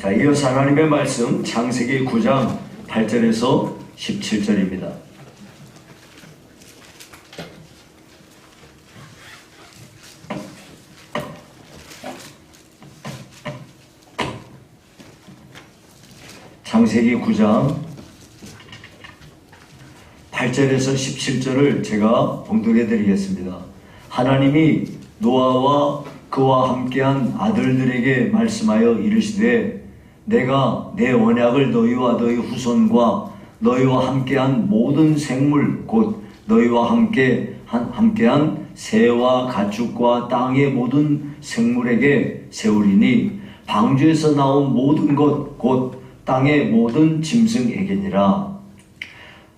자, 이어서 하나님의 말씀 창세기 9장 8절에서 17절입니다. 창세기 9장 8절에서 17절을 제가 봉독해 드리겠습니다. 하나님이 노아와 그와 함께한 아들들에게 말씀하여 이르시되 내가 내 언약을 너희와 너희 후손과 너희와 함께한 모든 생물 곧 너희와 함께한 새와 가축과 땅의 모든 생물에게 세우리니 방주에서 나온 모든 것 곧 땅의 모든 짐승에게니라.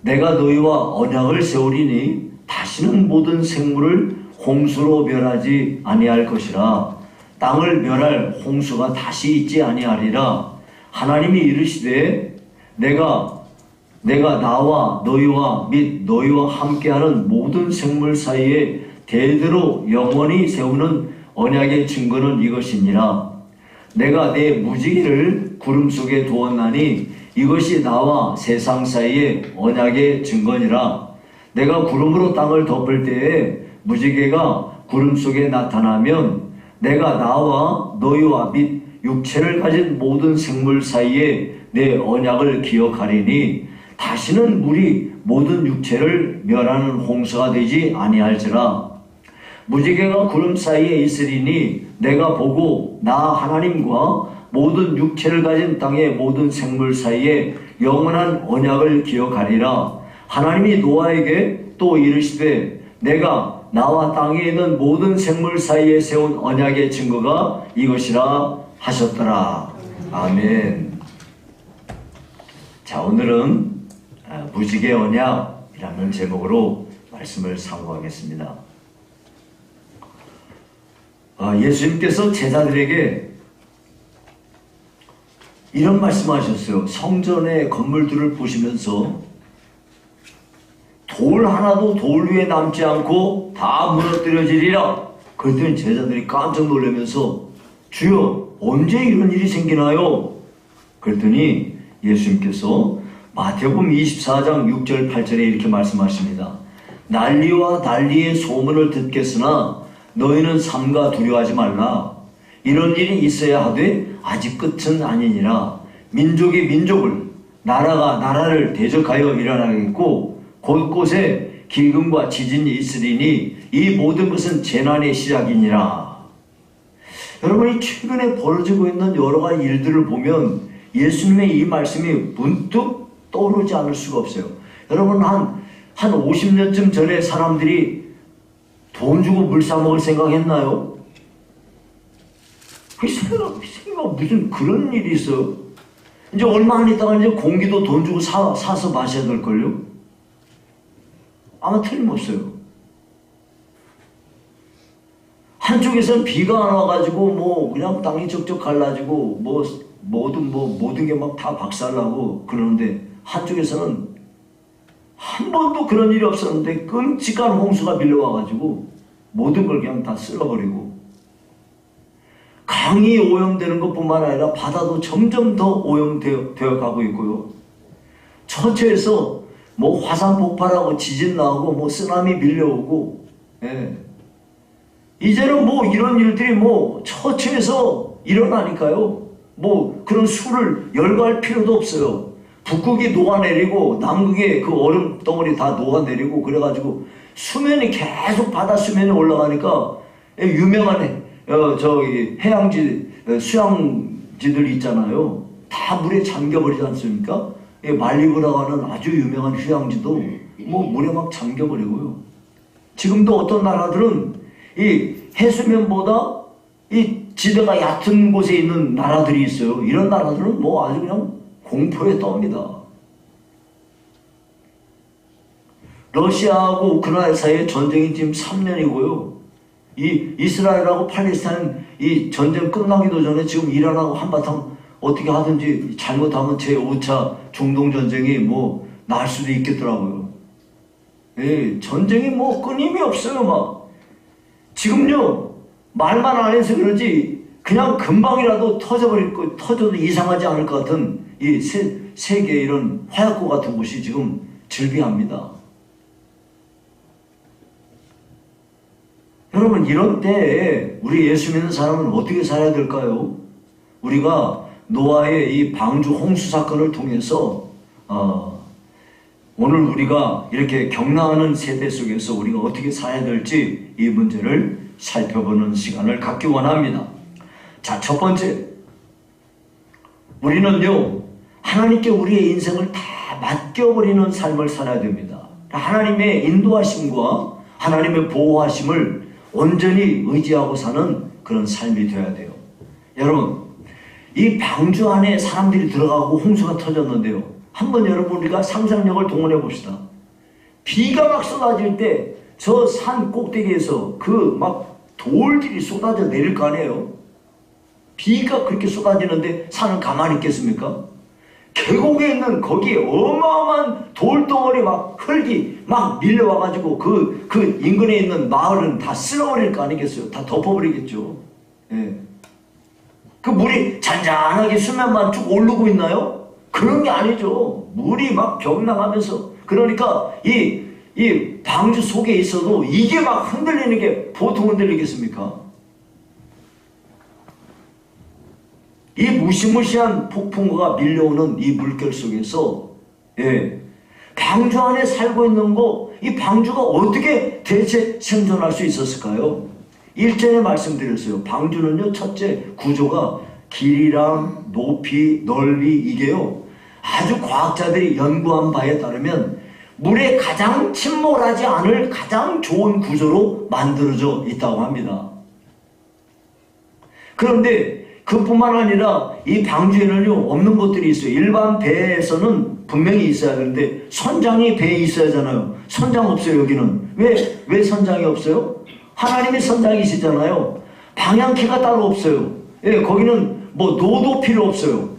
내가 너희와 언약을 세우리니 다시는 모든 생물을 홍수로 멸하지 아니할 것이라. 땅을 멸할 홍수가 다시 있지 아니하리라. 하나님이 이르시되 내가 나와 너희와 및 너희와 함께하는 모든 생물 사이에 대대로 영원히 세우는 언약의 증거는 이것이니라. 내가 내 무지개를 구름 속에 두었나니 이것이 나와 세상 사이의 언약의 증거니라. 내가 구름으로 땅을 덮을 때에 무지개가 구름 속에 나타나면 내가 나와 너희와 및 육체를 가진 모든 생물 사이에 내 언약을 기억하리니 다시는 물이 모든 육체를 멸하는 홍수가 되지 아니할지라. 무지개가 구름 사이에 있으리니 내가 보고 나 하나님과 모든 육체를 가진 땅의 모든 생물 사이에 영원한 언약을 기억하리라. 하나님이 노아에게 또 이르시되 내가 나와 땅에 있는 모든 생물 사이에 세운 언약의 증거가 이것이라 하셨더라. 아멘. 자, 오늘은 무지개 언약이라는 제목으로 말씀을 상고하겠습니다. 예수님께서 제자들에게 이런 말씀하셨어요. 성전의 건물들을 보시면서 돌 하나도 돌 위에 남지 않고 다 무너뜨려지리라. 그랬더니 제자들이 깜짝 놀라면서 주여 언제 이런 일이 생기나요? 그랬더니 예수님께서 마태복음 24장 6절 8절에 이렇게 말씀하십니다. 난리와 난리의 소문을 듣겠으나 너희는 삼가 두려워하지 말라. 이런 일이 있어야 하되 아직 끝은 아니니라. 민족이 민족을 나라가 나라를 대적하여 일어나겠고 곳곳에 기근과 지진이 있으리니 이 모든 것은 재난의 시작이니라. 여러분이 최근에 벌어지고 있는 여러 가지 일들을 보면 예수님의 이 말씀이 문득 떠오르지 않을 수가 없어요. 여러분 한 50년쯤 전에 사람들이 돈 주고 물 사먹을 생각했나요? 그 생각 무슨 그런 일이 있어요? 이제 얼마 안 있다가 이제 공기도 돈 주고 사서 마셔야 될걸요? 아마 틀림없어요. 한쪽에서는 비가 안 와가지고 뭐 그냥 땅이 쩍쩍 갈라지고 모든 게 막 다 박살나고 그러는데 한쪽에서는 한 번도 그런 일이 없었는데 끔찍한 홍수가 밀려와가지고 모든 걸 그냥 다 쓸어버리고 강이 오염되는 것뿐만 아니라 바다도 점점 더 오염되어 가고 있고요. 처처에서 뭐 화산 폭발하고 지진 나오고 뭐 쓰나미 밀려오고 이제는 뭐 이런 일들이 뭐 처처에서 일어나니까요. 뭐 그런 수를 열거할 필요도 없어요. 북극이 녹아내리고 남극의 그 얼음 덩어리 다 녹아내리고 그래가지고 수면이 계속 바다 수면에 올라가니까 유명한 저기 해양지 수양지들 있잖아요. 다 물에 잠겨버리지 않습니까? 말리부라고 하는 아주 유명한 휴양지도 뭐 물에 막 잠겨버리고요. 지금도 어떤 나라들은 이 해수면보다 이 지대가 얕은 곳에 있는 나라들이 있어요. 이런 나라들은 뭐 아주 그냥 공포에 떠옵니다. 러시아하고 우크라이나 사이에 전쟁이 지금 3년이고요. 이 이스라엘하고 팔레스타인 이 전쟁 끝나기도 전에 지금 이란하고 한바탕 어떻게 하든지 잘못하면 제5차 중동전쟁이 뭐 날 수도 있겠더라고요. 전쟁이 뭐 끊임이 없어요. 막 지금요 말만 안 해서 그러지 그냥 금방이라도 터져도 이상하지 않을 것 같은 이 세계 이런 화약고 같은 곳이 지금 즐비합니다. 여러분, 이런 때에 우리 예수 믿는 사람은 어떻게 살아야 될까요? 우리가 노아의 이 방주 홍수 사건을 통해서 오늘 우리가 이렇게 경랑하는 세대 속에서 우리가 어떻게 살아야 될지 이 문제를 살펴보는 시간을 갖기 원합니다. 자, 첫 번째, 우리는요 하나님께 우리의 인생을 다 맡겨버리는 삶을 살아야 됩니다. 하나님의 인도하심과 하나님의 보호하심을 온전히 의지하고 사는 그런 삶이 되어야 돼요. 여러분, 이 방주 안에 사람들이 들어가고 홍수가 터졌는데요, 한번 여러분 우리가 상상력을 동원해 봅시다. 비가 막 쏟아질 때 저 산 꼭대기에서 그 막 돌들이 쏟아져 내릴 거 아니에요. 비가 그렇게 쏟아지는데 산은 가만히 있겠습니까? 계곡에 있는 거기에 어마어마한 돌덩어리 막 흙이 막 밀려와가지고 그 인근에 있는 마을은 다 쓸어버릴 거 아니겠어요? 다 덮어버리겠죠. 예. 그 물이 잔잔하게 수면만 쭉 오르고 있나요? 그런 게 아니죠. 물이 막 격랑하면서, 그러니까 이 방주 속에 있어도 이게 막 흔들리는 게 보통 흔들리겠습니까? 이 무시무시한 폭풍우가 밀려오는 이 물결 속에서 방주 안에 살고 있는 이 방주가 어떻게 대체 생존할 수 있었을까요? 1절에 말씀드렸어요. 방주는요, 첫째 구조가 길이랑 높이, 넓이, 이게요 아주 과학자들이 연구한 바에 따르면 물에 가장 침몰하지 않을 가장 좋은 구조로 만들어져 있다고 합니다. 그런데 그뿐만 아니라 이 방주에는요 없는 것들이 있어요. 일반 배에서는 분명히 있어야 되는데 선장이 배에 있어야 하잖아요. 선장 없어요. 여기는 왜 선장이 없어요? 하나님이 선장이시잖아요. 방향키가 따로 없어요. 예, 거기는 뭐 노도 필요 없어요.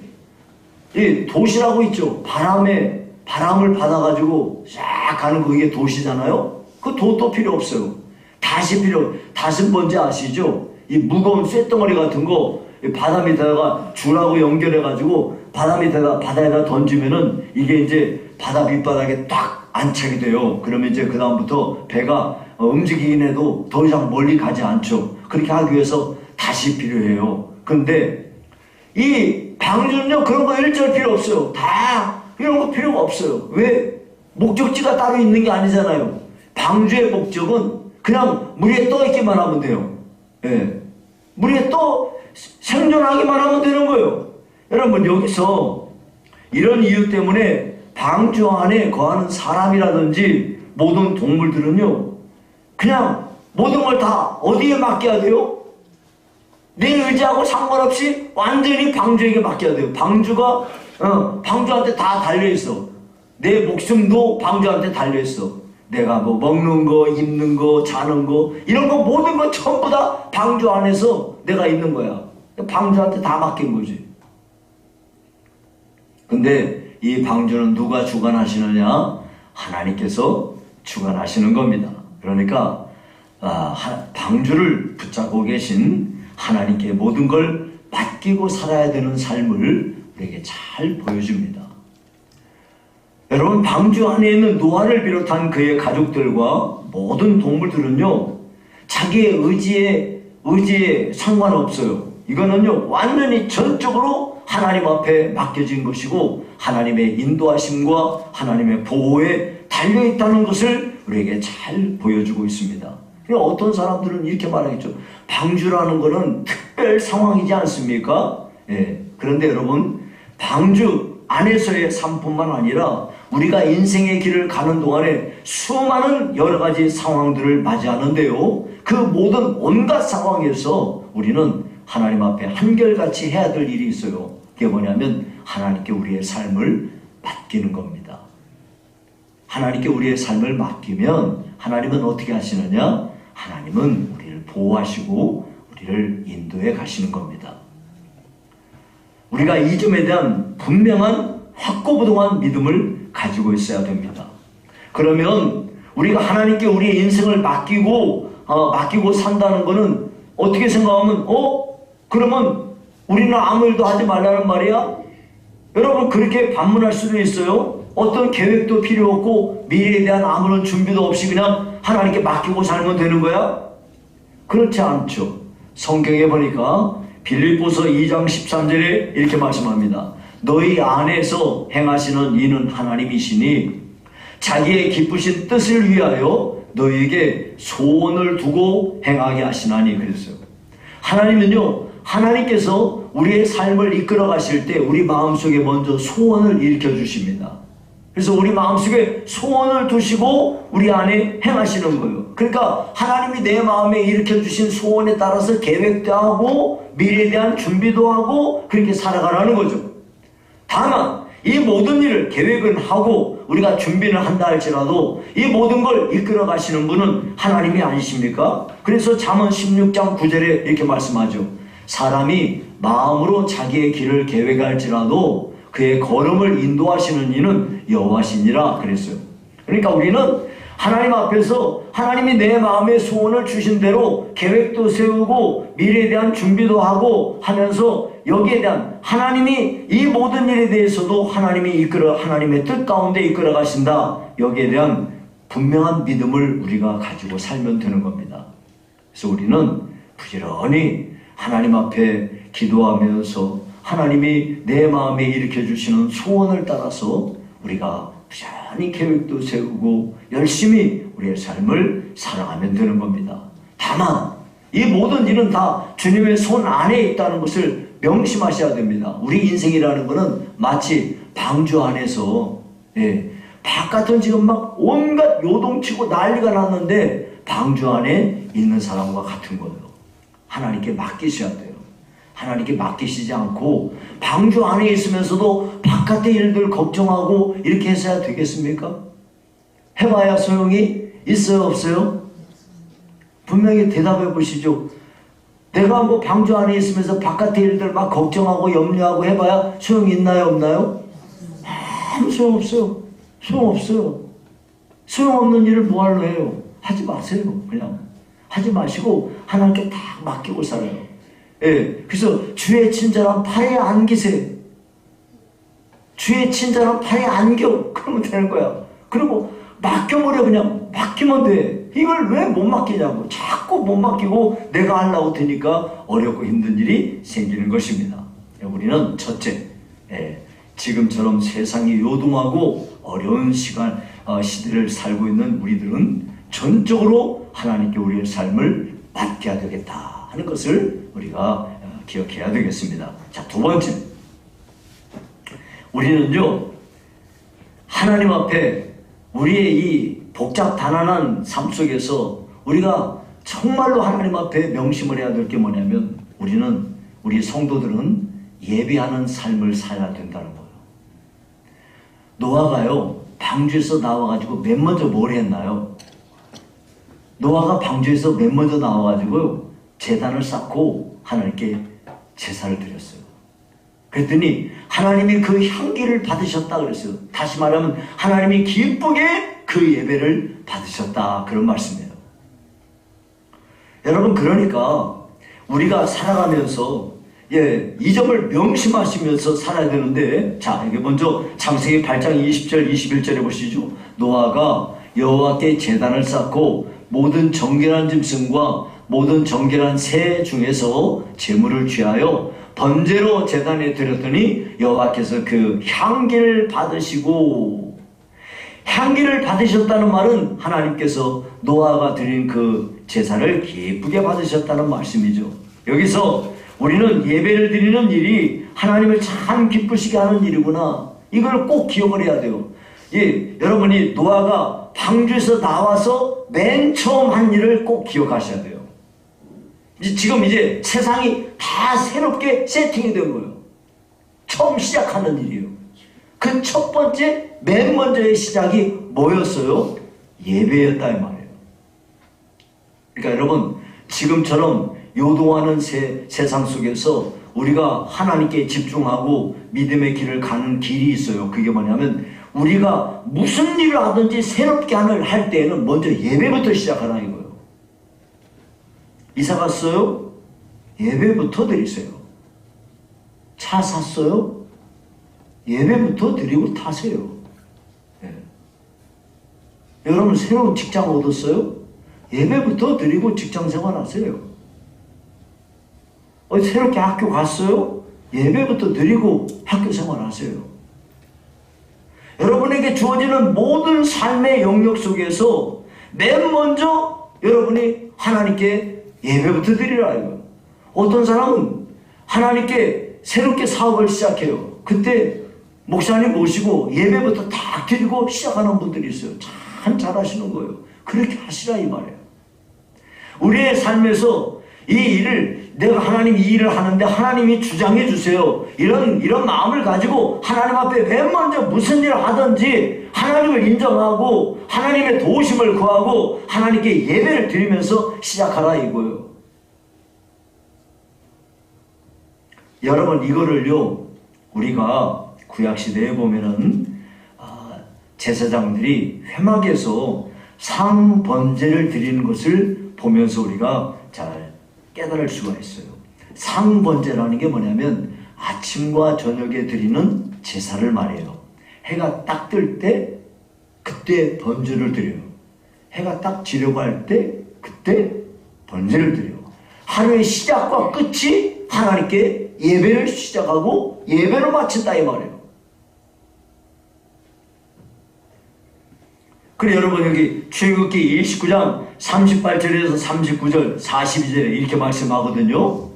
예, 도시라고 있죠. 바람을 받아가지고 쫙 가는 그게 도시잖아요. 그 도도 필요 없어요. 닷은 뭔지 아시죠? 이 무거운 쇳덩어리 같은 거 바다 밑에다가 줄하고 연결해가지고 바다에다 던지면은 이게 이제 바다 밑바닥에 딱 안착이 돼요. 그러면 이제 그다음부터 배가 움직이긴 해도 더 이상 멀리 가지 않죠. 그렇게 하기 위해서 닷이 필요해요. 근데 이 방주는요 그런 거 일절 필요 없어요. 다 이런 거 필요가 없어요. 왜? 목적지가 따로 있는 게 아니잖아요. 방주의 목적은 그냥 물 위에 떠 있기만 하면 돼요. 예. 물 위에 생존하기만 하면 되는 거예요. 여러분, 여기서 이런 이유 때문에 방주 안에 거하는 사람이라든지 모든 동물들은요 그냥 모든 걸 다 어디에 맡겨야 돼요? 내 의지하고 상관없이 완전히 방주에게 맡겨야 돼요. 방주가 방주한테 다 달려있어. 내 목숨도 방주한테 달려있어. 내가 뭐 먹는 거, 입는 거, 자는 거, 이런 거 모든 거 전부 다 방주 안에서 내가 있는 거야. 방주한테 다 맡긴 거지. 근데 이 방주는 누가 주관하시느냐? 하나님께서 주관하시는 겁니다. 그러니까 방주를 붙잡고 계신 하나님께 모든 걸 맡기고 살아야 되는 삶을 우리에게 잘 보여줍니다. 여러분, 방주 안에 있는 노아를 비롯한 그의 가족들과 모든 동물들은요 자기의 의지에 상관없어요. 이거는요 완전히 전적으로 하나님 앞에 맡겨진 것이고 하나님의 인도하심과 하나님의 보호에 달려있다는 것을 우리에게 잘 보여주고 있습니다. 어떤 사람들은 이렇게 말하겠죠. 방주라는 것은 특별 상황이지 않습니까? 예. 그런데 여러분, 방주 안에서의 삶뿐만 아니라 우리가 인생의 길을 가는 동안에 수많은 여러 가지 상황들을 맞이하는데요, 그 모든 온갖 상황에서 우리는 하나님 앞에 한결같이 해야 될 일이 있어요. 그게 뭐냐면 하나님께 우리의 삶을 맡기는 겁니다. 하나님께 우리의 삶을 맡기면 하나님은 어떻게 하시느냐? 하나님은 우리를 보호하시고 우리를 인도해 가시는 겁니다. 우리가 이 점에 대한 분명한 확고부동한 믿음을 가지고 있어야 됩니다. 그러면 우리가 하나님께 우리의 인생을 맡기고 산다는 것은 어떻게 생각하면 그러면 우리는 아무 일도 하지 말라는 말이야? 여러분, 그렇게 반문할 수도 있어요. 어떤 계획도 필요 없고 미래에 대한 아무런 준비도 없이 그냥 하나님께 맡기고 살면 되는 거야? 그렇지 않죠. 성경에 보니까 빌립보서 2장 13절에 이렇게 말씀합니다. 너희 안에서 행하시는 이는 하나님이시니 자기의 기쁘신 뜻을 위하여 너희에게 소원을 두고 행하게 하시나니 그랬어요. 하나님은요, 하나님께서 우리의 삶을 이끌어 가실 때 우리 마음속에 먼저 소원을 일으켜 주십니다. 그래서 우리 마음속에 소원을 두시고 우리 안에 행하시는 거예요. 그러니까 하나님이 내 마음에 일으켜 주신 소원에 따라서 계획도 하고 미래에 대한 준비도 하고 그렇게 살아가라는 거죠. 다만 이 모든 일을 계획은 하고 우리가 준비는 한다 할지라도 이 모든 걸 이끌어 가시는 분은 하나님이 아니십니까? 그래서 잠언 16장 9절에 이렇게 말씀하죠. 사람이 마음으로 자기의 길을 계획할지라도 그의 걸음을 인도하시는 이는 여호와시니라 그랬어요. 그러니까 우리는 하나님 앞에서 하나님이 내 마음에 소원을 주신 대로 계획도 세우고 미래에 대한 준비도 하고 하면서 여기에 대한 하나님이 이 모든 일에 대해서도 하나님의 뜻 가운데 이끌어 가신다. 여기에 대한 분명한 믿음을 우리가 가지고 살면 되는 겁니다. 그래서 우리는 부지런히 하나님 앞에 기도하면서 하나님이 내 마음에 일으켜 주시는 소원을 따라서 우리가 부지런히 계획도 세우고 열심히 우리의 삶을 살아가면 되는 겁니다. 다만 이 모든 일은 다 주님의 손 안에 있다는 것을 명심하셔야 됩니다. 우리 인생이라는 것은 마치 방주 안에서 바깥은 지금 막 온갖 요동치고 난리가 났는데 방주 안에 있는 사람과 같은 거예요. 하나님께 맡기셔야 돼요. 하나님께 맡기시지 않고 방주 안에 있으면서도 바깥의 일들 걱정하고 이렇게 해서야 되겠습니까? 해봐야 소용이 있어요, 없어요? 분명히 대답해 보시죠. 내가 뭐 방주 안에 있으면서 바깥의 일들 막 걱정하고 염려하고 해봐야 소용이 있나요, 없나요? 아무 소용없어요. 소용없어요. 소용없는 일을 뭐하러 해요? 하지 마세요. 그냥 하지 마시고 하나님께 다 맡기고 살아요. 그래서 주의 친절한 팔에 안기세요. 주의 친절한 팔에 안겨. 그러면 되는 거야. 그리고 맡겨버려. 그냥 맡기면 돼. 이걸 왜 못 맡기냐고. 자꾸 못 맡기고 내가 하려고 드니까 어렵고 힘든 일이 생기는 것입니다. 우리는 첫째, 지금처럼 세상이 요동하고 어려운 시대를 살고 있는 우리들은 전적으로 하나님께 우리의 삶을 맡겨야 되겠다 하는 것을 우리가 기억해야 되겠습니다. 자, 두 번째, 우리는요 하나님 앞에 우리의 이 복잡단안한 삶 속에서 우리가 정말로 하나님 앞에 명심을 해야 될 게 뭐냐면 우리 성도들은 예배하는 삶을 살아야 된다는 거예요. 노아가요 방주에서 나와가지고 맨 먼저 뭘 했나요? 노아가 방주에서 맨 먼저 나와가지고 제단을 쌓고 하나님께 제사를 드렸어요. 그랬더니 하나님이 그 향기를 받으셨다 그랬어요. 다시 말하면 하나님이 기쁘게 그 예배를 받으셨다, 그런 말씀이에요. 여러분, 그러니까 우리가 살아가면서 이 점을 명심하시면서 살아야 되는데, 자, 이게 먼저 창세기 8장 20절 21절에 보시죠. 노아가 여호와께 제단을 쌓고 모든 정결한 짐승과 모든 정결한 새 중에서 제물을 취하여 번제로 제단에 드렸더니 여호와께서 그 향기를 받으시고, 향기를 받으셨다는 말은 하나님께서 노아가 드린 그 제사를 기쁘게 받으셨다는 말씀이죠. 여기서 우리는 예배를 드리는 일이 하나님을 참 기쁘시게 하는 일이구나, 이걸 꼭 기억을 해야 돼요. 여러분이 노아가 방주에서 나와서 맨 처음 한 일을 꼭 기억하셔야 돼요. 지금 이제 세상이 다 새롭게 세팅이 된 거예요. 처음 시작하는 일이에요. 그 첫 번째 맨 먼저의 시작이 뭐였어요? 예배였다, 이 말이에요. 그러니까 여러분, 지금처럼 요동하는 세상 속에서 우리가 하나님께 집중하고 믿음의 길을 가는 길이 있어요. 그게 뭐냐면 우리가 무슨 일을 하든지 새롭게 할 때에는 먼저 예배부터 시작하라 이거예요. 이사 갔어요? 예배부터 드리세요. 차 샀어요? 예배부터 드리고 타세요. 예. 여러분 새로운 직장 얻었어요? 예배부터 드리고 직장 생활하세요. 새롭게 학교 갔어요? 예배부터 드리고 학교 생활하세요. 여러분에게 주어지는 모든 삶의 영역 속에서 맨 먼저 여러분이 하나님께 예배부터 드리라 이거예요. 어떤 사람은 하나님께 새롭게 사업을 시작해요. 그때 목사님 모시고 예배부터 다 드리고 시작하는 분들이 있어요. 참 잘하시는 거예요. 그렇게 하시라 이 말이에요. 우리의 삶에서 이 일을 내가 하나님 이 일을 하는데 하나님이 주장해 주세요. 이런 마음을 가지고 하나님 앞에 맨 먼저 무슨 일을 하든지 하나님을 인정하고 하나님의 도우심을 구하고 하나님께 예배를 드리면서 시작하라 이거예요. 여러분 이거를요 우리가 구약시대에 보면은 제사장들이 회막에서 상번제를 드리는 것을 보면서 우리가 잘 깨달을 수가 있어요. 상번제라는 게 뭐냐면 아침과 저녁에 드리는 제사를 말해요. 해가 딱 뜰 때 그때 번제를 드려요. 해가 딱 지려고 할 때 그때 번제를 드려요. 하루의 시작과 끝이 하나님께 예배를 시작하고 예배를 마친다 이 말이에요. 그래 여러분 여기 출애굽기 29장 38절에서 39절 42절에 이렇게 말씀하거든요.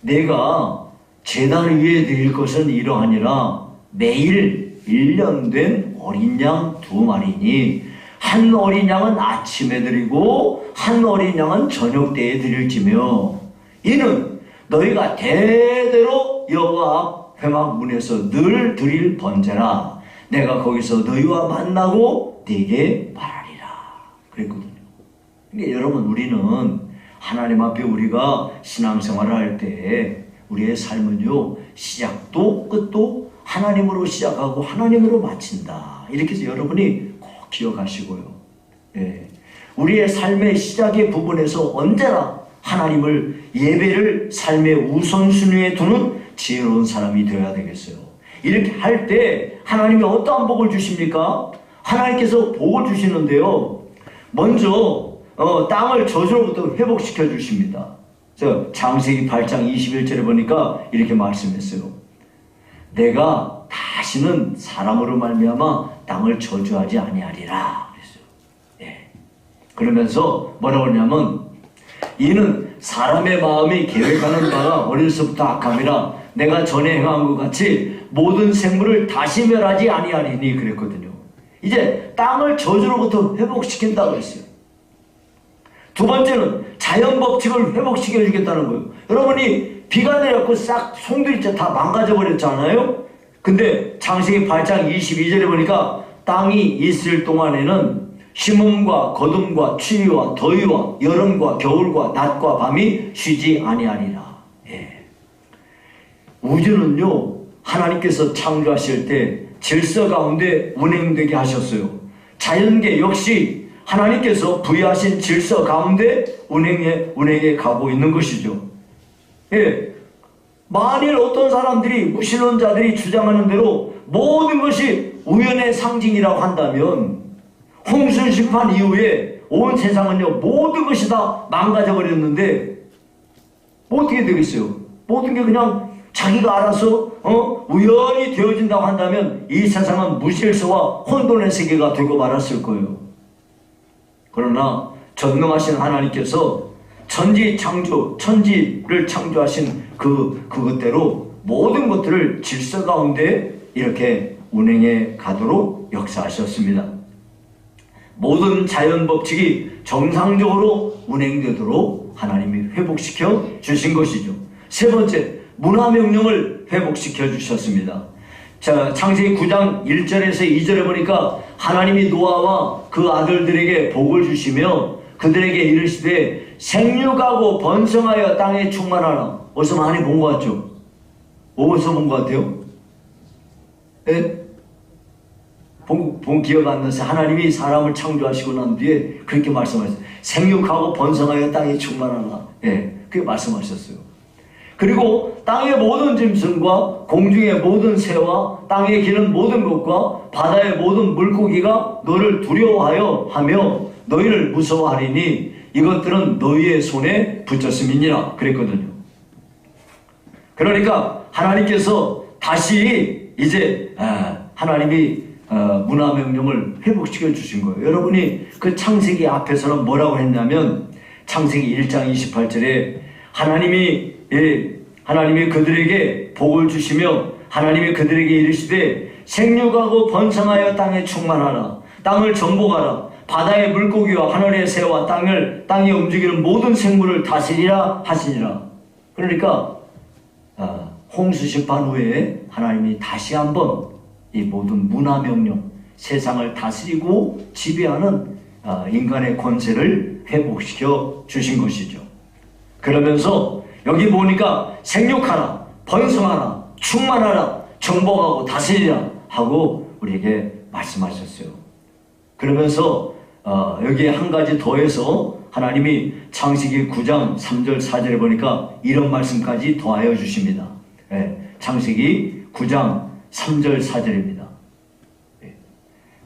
내가 제단 위에 드릴 것은 이러하니라. 매일 1년 된 어린 양 2마리니 한 어린 양은 아침에 드리고 한 어린 양은 저녁 때에 드릴지며 이는 너희가 대대로 여호와 앞 회막 문에서 늘 드릴 번제라. 내가 거기서 너희와 만나고 네게 말하리라 그랬거든요. 근데 여러분 우리는 하나님 앞에 우리가 신앙생활을 할 때 우리의 삶은요 시작도 끝도 하나님으로 시작하고 하나님으로 마친다. 이렇게 해서 여러분이 꼭 기억하시고요. 예. 우리의 삶의 시작의 부분에서 언제나 하나님을 예배를 삶의 우선순위에 두는 지혜로운 사람이 되어야 되겠어요. 이렇게 할 때 하나님이 어떠한 복을 주십니까? 하나님께서 복을 주시는데요. 먼저 땅을 저주로부터 회복시켜 주십니다. 창세기 8장 21절에 보니까 이렇게 말씀했어요. 내가 다시는 사람으로 말미암아 땅을 저주하지 아니하리라 그랬어요. 예. 그러면서 뭐라고 하냐면 이는 사람의 마음이 계획하는 바가 어려서부터 악함이라 내가 전에 행한 것 같이 모든 생물을 다시 멸하지 아니하리니 그랬거든요. 이제 땅을 저주로부터 회복시킨다고 했어요. 두 번째는 자연 법칙을 회복시켜 주겠다는 거예요. 여러분이 비가 내렸고 싹 송두리째 다 망가져 버렸잖아요. 근데 창세기 8장 22절에 보니까 땅이 있을 동안에는 심음과 거둠과 추위와 더위와 여름과 겨울과 낮과 밤이 쉬지 아니하리라. 예. 우주는요 하나님께서 창조하실 때 질서 가운데 운행되게 하셨어요. 자연계 역시 하나님께서 부여하신 질서 가운데 운행에 가고 있는 것이죠. 예. 만일 어떤 사람들이 무신론자들이 주장하는 대로 모든 것이 우연의 상징이라고 한다면 홍수 심판 이후에 온 세상은요 모든 것이 다 망가져 버렸는데 뭐 어떻게 되겠어요? 모든 게 그냥 자기가 알아서 우연히 되어진다고 한다면 이 세상은 무질서와 혼돈의 세계가 되고 말았을 거예요. 그러나 전능하신 하나님께서 천지를 창조하신 그것대로 모든 것들을 질서 가운데 이렇게 운행해 가도록 역사하셨습니다. 모든 자연 법칙이 정상적으로 운행되도록 하나님이 회복시켜 주신 것이죠. 세 번째, 문화명령을 회복시켜 주셨습니다. 자, 창세기 9장 1절에서 2절에 보니까 하나님이 노아와 그 아들들에게 복을 주시며 그들에게 이르시되 생육하고 번성하여 땅에 충만하라. 어디서 많이 본 것 같죠? 어디서 본 것 같아요? 네? 본 기억 안 나서 하나님이 사람을 창조하시고 난 뒤에 그렇게 말씀하셨어요. 생육하고 번성하여 땅에 충만하라. 예, 그렇게 말씀하셨어요. 그리고 땅의 모든 짐승과 공중의 모든 새와 땅에 기는 모든 것과 바다의 모든 물고기가 너를 두려워하여 하며 너희를 무서워하리니 이것들은 너희의 손에 붙였음이니라 그랬거든요. 그러니까 하나님께서 다시 이제 하나님이 문화명령을 회복시켜 주신 거예요. 여러분이 그 창세기 앞에서는 뭐라고 했냐면 창세기 1장 28절에 하나님이 그들에게 복을 주시며 하나님이 그들에게 이르시되 생육하고 번성하여 땅에 충만하라. 땅을 정복하라. 바다의 물고기와 하늘의 새와 땅에 움직이는 모든 생물을 다스리라 하시니라. 그러니까 홍수 심판 후에 하나님이 다시 한번 이 모든 문화명령, 세상을 다스리고 지배하는 인간의 권세를 회복시켜 주신 것이죠. 그러면서 여기 보니까 생육하라, 번성하라, 충만하라, 정복하고 다스리라 하고 우리에게 말씀하셨어요. 그러면서 여기에 한 가지 더해서 하나님이 창세기 9장 3절 4절에 보니까 이런 말씀까지 더하여 주십니다. 창세기 9장 3절 4절입니다.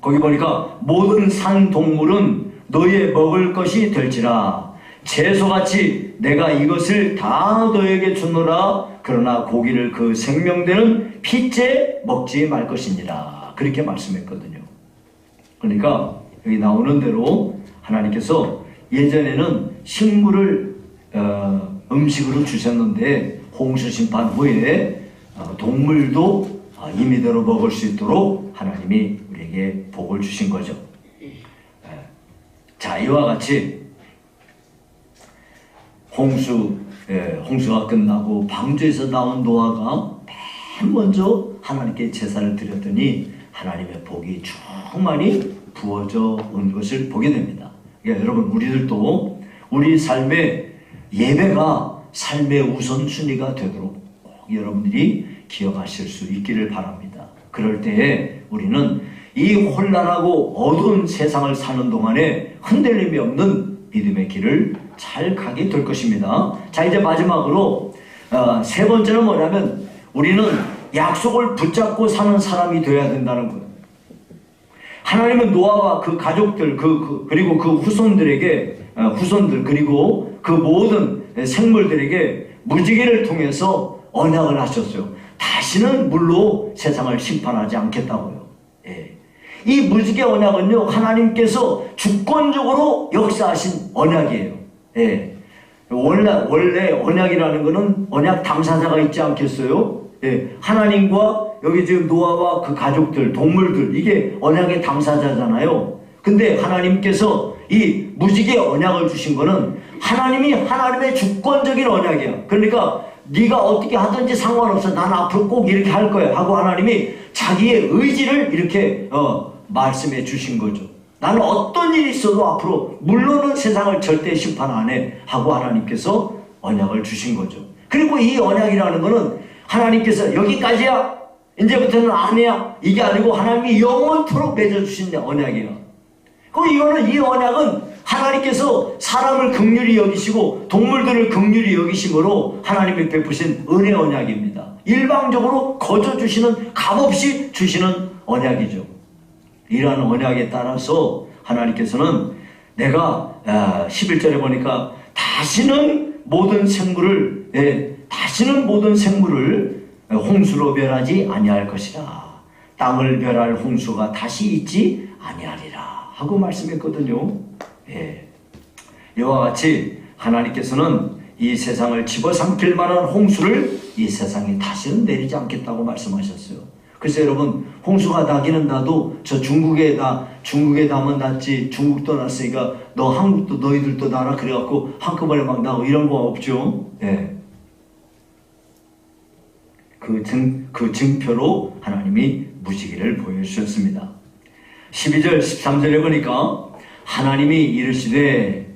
거기 보니까 모든 산 동물은 너희의 먹을 것이 될지라 채소같이 내가 이것을 다 너에게 주노라. 그러나 고기를 그 생명되는 핏째 먹지 말 것이니라. 그렇게 말씀했거든요. 그러니까 여기 나오는 대로 하나님께서 예전에는 식물을 음식으로 주셨는데 홍수 심판 후에 동물도 임의대로 먹을 수 있도록 하나님이 우리에게 복을 주신 거죠. 자, 이와 같이 홍수가 끝나고 방주에서 나온 노아가 맨 먼저 하나님께 제사를 드렸더니 하나님의 복이 충만히 부어져 온 것을 보게 됩니다. 그러니까 여러분, 우리들도 우리 삶의 예배가 삶의 우선순위가 되도록 꼭 여러분들이 기억하실 수 있기를 바랍니다. 그럴 때에 우리는 이 혼란하고 어두운 세상을 사는 동안에 흔들림이 없는 믿음의 길을 잘 가게 될 것입니다. 자, 이제 마지막으로 세 번째는 뭐냐면 우리는 약속을 붙잡고 사는 사람이 되어야 된다는 거예요. 하나님은 노아와 그 가족들 그리고 그 후손들 그리고 그 모든 생물들에게 무지개를 통해서 언약을 하셨어요. 다시는 물로 세상을 심판하지 않겠다고요. 이 무지개 언약은요, 하나님께서 주권적으로 역사하신 언약이에요. 원래 언약이라는 것은 언약 당사자가 있지 않겠어요? 하나님과 여기 지금 노아와 그 가족들, 동물들, 이게 언약의 당사자잖아요. 근데 하나님께서 이 무지개 언약을 주신 거는 하나님이 하나님의 주권적인 언약이야. 그러니까 네가 어떻게 하든지 상관없어. 난 앞으로 꼭 이렇게 할 거야 하고 하나님이 자기의 의지를 이렇게 말씀해 주신 거죠. 나는 어떤 일이 있어도 앞으로 물론은 세상을 절대 심판 안 해 하고 하나님께서 언약을 주신 거죠. 그리고 이 언약이라는 거는 하나님께서 여기까지야, 이제부터는 아니야, 이게 아니고 하나님이 영원토록 맺어주신 언약이야. 그럼 이 언약은 하나님께서 사람을 긍휼히 여기시고 동물들을 긍휼히 여기심으로 하나님이 베푸신 은혜 언약입니다. 일방적으로 거저 주시는, 값없이 주시는 언약이죠. 이러한 언약에 따라서 하나님께서는 내가 11절에 보니까 다시는 모든 생물을 홍수로 멸하지 아니할 것이라. 땅을 멸할 홍수가 다시 있지 아니하리라 하고 말씀했거든요. 이와 같이 하나님께서는 이 세상을 집어삼킬 만한 홍수를 이 세상에 다시는 내리지 않겠다고 말씀하셨어요. 글쎄 여러분, 홍수가 나기는 나도 저 중국에 나면 났지, 중국도 났으니까 너 한국도 너희들도 나라 그래갖고 한꺼번에 막 나고 이런 거 없죠. 그 증표로 하나님이 무지개를 보여주셨습니다. 12절 13절에 보니까 하나님이 이르시되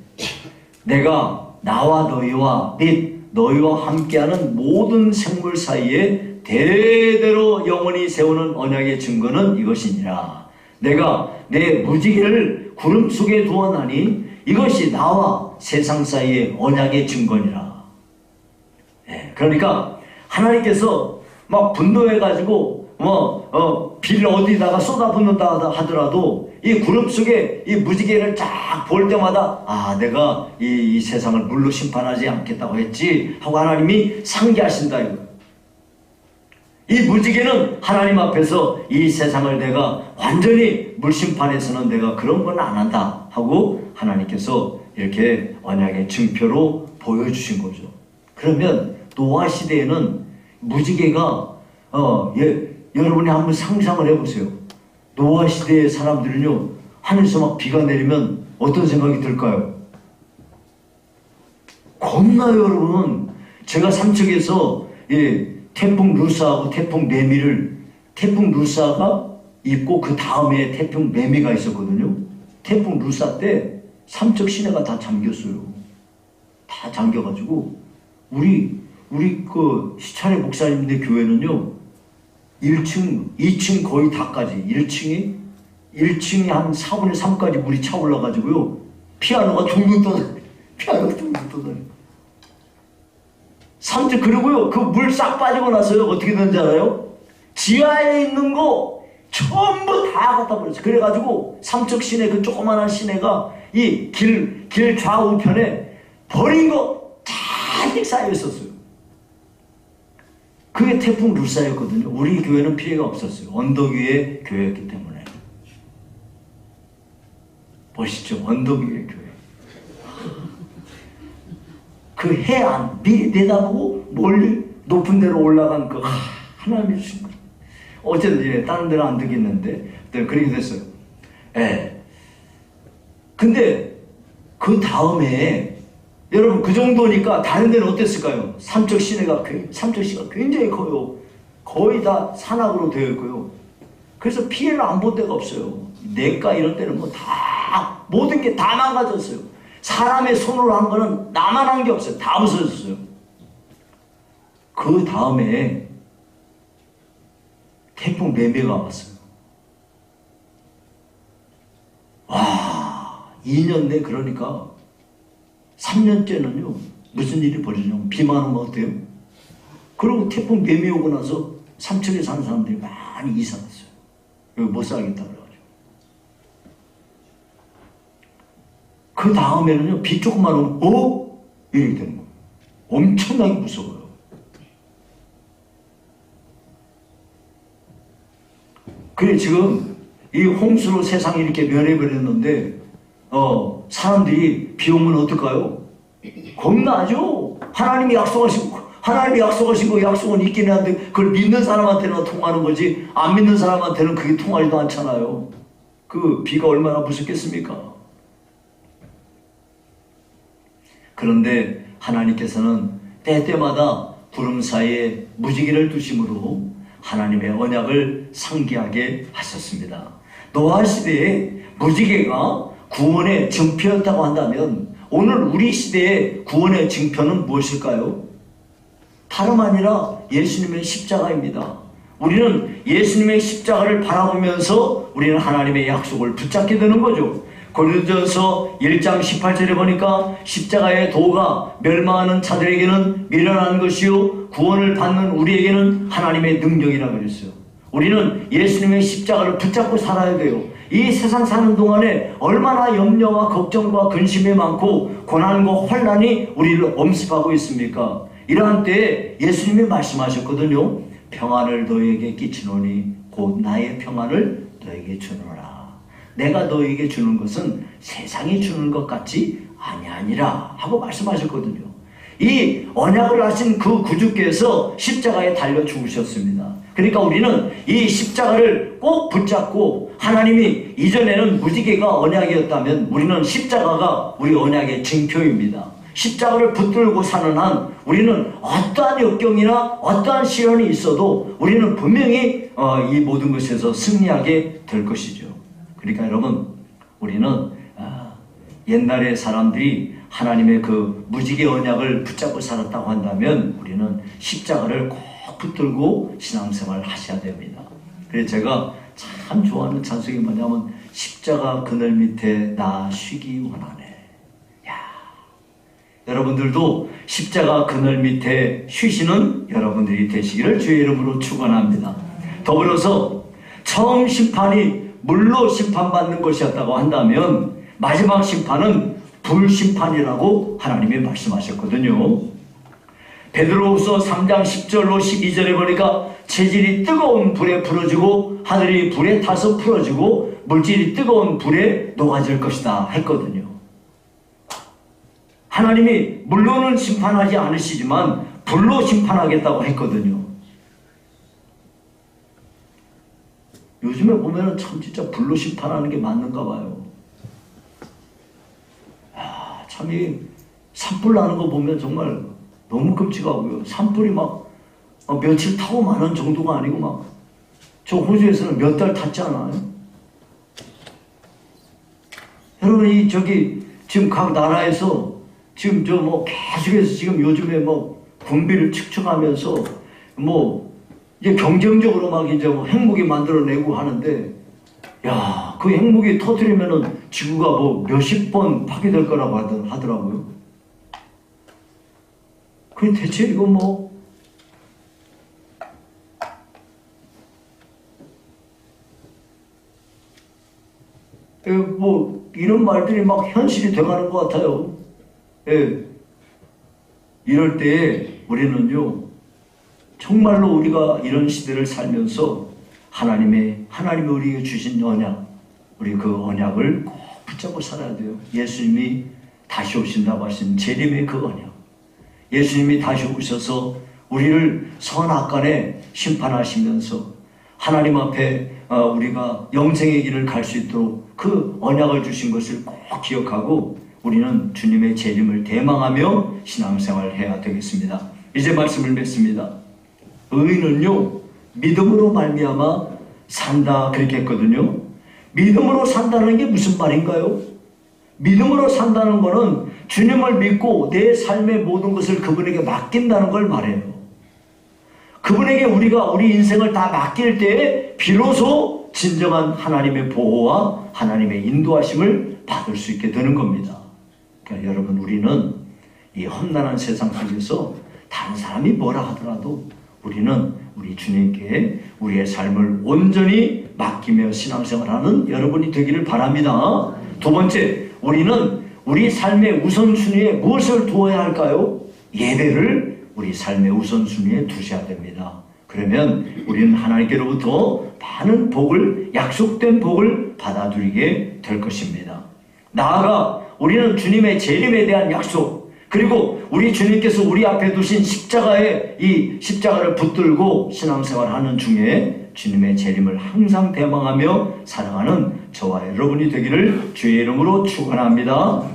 내가 나와 너희와 및 너희와 함께하는 모든 생물 사이에 대대로 영원히 세우는 언약의 증거는 이것이니라. 내가 내 무지개를 구름 속에 두어나니 이것이 나와 세상 사이의 언약의 증거니라. 그러니까 하나님께서 막 분노해가지고 비를 어디다가 쏟아붓는다 하더라도 이 구름 속에 이 무지개를 쫙 볼 때마다 아, 내가 이 세상을 물로 심판하지 않겠다고 했지 하고 하나님이 상기하신다 이거. 이 무지개는 하나님 앞에서 이 세상을 내가 완전히 물심판에서는 내가 그런 건 안 한다 하고 하나님께서 이렇게 언약의 증표로 보여주신 거죠. 그러면 노아 시대에는 무지개가 여러분이 한번 상상을 해보세요. 노아 시대의 사람들은요, 하늘에서 막 비가 내리면 어떤 생각이 들까요? 겁나요, 여러분. 제가 삼척에서 태풍 루사하고 태풍 매미를, 태풍 루사가 있고 그 다음에 태풍 매미가 있었거든요. 태풍 루사 때 삼척 시내가 다 잠겼어요. 다 잠겨가지고 우리 그 시찰의 목사님들 교회는요, 1층, 2층 거의 다까지 1층이 한 4분의 3까지 물이 차 올라가지고요, 피아노가 둥둥 떠다녀요. 피아노가 둥둥 떠다녀요. 삼척. 그리고요, 그 물 싹 빠지고 나서요, 어떻게 되는지 알아요? 지하에 있는 거 전부 다 갖다 버렸어요. 그래가지고 삼척 시내, 그 조그만한 시내가 이 길 좌우편에 버린 거 잔뜩 쌓여 있었어요. 그게 태풍 루사였거든요. 우리 교회는 피해가 없었어요. 언덕 위에 교회였기 때문에. 멋있죠? 언덕 위에 교회. 그 해안 미리 내다보고 멀리 높은 데로 올라간 그 하나님이 주신 거. 어쨌든 다른 데는 안 되겠는데 그렇게 됐어요. 예. 근데 그 다음에 여러분 그 정도니까 다른 데는 어땠을까요? 삼척 시내가 굉장히 커요. 거의 다 산악으로 되어 있고요. 그래서 피해를 안 본 데가 없어요. 내과 이런 데는 뭐 다 모든 게 다 망가졌어요. 사람의 손으로 한 거는 나만 한 게 없어요. 다 부서졌어요. 그 다음에 태풍 매미가 왔어요. 와, 2년 내 그러니까 3년째는요, 무슨 일이 벌어지냐면 비만 오면 어때요? 그리고 태풍 매미 오고 나서 삼척에 사는 사람들이 많이 이사 갔어요. 여기 못 살겠다 그래가지고. 그 다음에는요, 비 조금만 오면 이렇게 되는 거예요. 엄청나게 무서워요. 그래 지금 이 홍수로 세상이 이렇게 변해버렸는데 사람들이 비 오면 어떨까요? 겁나죠. 하나님이 약속하신 거 약속은 있긴 한데 그걸 믿는 사람한테는 통하는 거지 안 믿는 사람한테는 그게 통하지도 않잖아요. 그 비가 얼마나 무섭겠습니까? 그런데 하나님께서는 때때마다 구름 사이에 무지개를 두심으로 하나님의 언약을 상기하게 하셨습니다. 노아 시대에 무지개가 구원의 증표였다고 한다면 오늘 우리 시대의 구원의 증표는 무엇일까요? 다름 아니라 예수님의 십자가입니다. 우리는 예수님의 십자가를 바라보면서 우리는 하나님의 약속을 붙잡게 되는 거죠. 고린도전서 1장 18절에 보니까 십자가의 도가 멸망하는 자들에게는 미련한 것이요 구원을 받는 우리에게는 하나님의 능력이라 그랬어요. 우리는 예수님의 십자가를 붙잡고 살아야 돼요. 이 세상 사는 동안에 얼마나 염려와 걱정과 근심이 많고 고난과 환난이 우리를 엄습하고 있습니까? 이러한 때에 예수님이 말씀하셨거든요. 평안을 너희에게 끼치노니 곧 나의 평안을 너희에게 주노라. 내가 너희에게 주는 것은 세상이 주는 것 같지 아니하니라 하고 말씀하셨거든요. 이 언약을 하신 그 구주께서 십자가에 달려 죽으셨습니다. 그러니까 우리는 이 십자가를 꼭 붙잡고 하나님이 이전에는 무지개가 언약이었다면 우리는 십자가가 우리 언약의 징표입니다. 십자가를 붙들고 사는 한 우리는 어떠한 역경이나 어떠한 시련이 있어도 우리는 분명히 이 모든 것에서 승리하게 될 것이죠. 그러니까 여러분 우리는 옛날에 사람들이 하나님의 그 무지개 언약을 붙잡고 살았다고 한다면 우리는 십자가를 꼭 붙들고 신앙생활을 하셔야 됩니다. 그래서 제가 참 좋아하는 찬송이 뭐냐면 십자가 그늘 밑에 나 쉬기 원하네. 야, 여러분들도 십자가 그늘 밑에 쉬시는 여러분들이 되시기를 주의 이름으로 축원합니다. 더불어서 처음 심판이 물로 심판받는 것이었다고 한다면 마지막 심판은 불심판이라고 하나님이 말씀하셨거든요. 베드로후서 3장 10절로 12절에 보니까 체질이 뜨거운 불에 풀어지고 하늘이 불에 타서 풀어지고 물질이 뜨거운 불에 녹아질 것이다 했거든요. 하나님이 물로는 심판하지 않으시지만 불로 심판하겠다고 했거든요. 요즘에 보면은 참 진짜 불로 심판하는 게 맞는가 봐요. 참 이 산불 나는 거 보면 정말 너무 끔찍하고요. 산불이 막 며칠 타고 마는 정도가 아니고 막 저 호주에서는 몇 달 탔지 않아요? 여러분 이 저기 지금 각 나라에서 지금 저 뭐 계속해서 지금 요즘에 뭐 군비를 축적하면서 뭐 이제 경쟁적으로 막 이제 뭐 핵무기 만들어내고 하는데, 야, 그 핵무기 터뜨리면은 지구가 뭐 몇십 번 파괴될 거라고 하더라고요. 그 대체 이거 뭐 이런 말들이 막 현실이 돼가는 것 같아요. 예. 이럴 때 우리는요, 정말로 우리가 이런 시대를 살면서 하나님이 우리에게 주신 언약, 우리 그 언약을 꼭 붙잡고 살아야 돼요. 예수님이 다시 오신다고 하신 재림의 그 언약. 예수님이 다시 오셔서 우리를 선악간에 심판하시면서 하나님 앞에 우리가 영생의 길을 갈 수 있도록 그 언약을 주신 것을 꼭 기억하고 우리는 주님의 재림을 대망하며 신앙생활을 해야 되겠습니다. 이제 말씀을 맺습니다. 의인은요, 믿음으로 말미암아 산다 그렇게 했거든요. 믿음으로 산다는 게 무슨 말인가요? 믿음으로 산다는 거는 주님을 믿고 내 삶의 모든 것을 그분에게 맡긴다는 걸 말해요. 그분에게 우리가 우리 인생을 다 맡길 때에 비로소 진정한 하나님의 보호와 하나님의 인도하심을 받을 수 있게 되는 겁니다. 그러니까 여러분, 우리는 이 험난한 세상 속에서 다른 사람이 뭐라 하더라도 우리는 우리 주님께 우리의 삶을 온전히 맡기며 신앙생활하는 여러분이 되기를 바랍니다. 두 번째, 우리는 우리 삶의 우선순위에 무엇을 두어야 할까요? 예배를 우리 삶의 우선순위에 두셔야 됩니다. 그러면 우리는 하나님께로부터 많은 복을, 약속된 복을 받아들이게 될 것입니다. 나아가 우리는 주님의 재림에 대한 약속, 그리고 우리 주님께서 우리 앞에 두신 십자가에 이 십자가를 붙들고 신앙생활하는 중에 주님의 재림을 항상 대망하며 살아가는 저와 여러분이 되기를 주의 이름으로 축원합니다.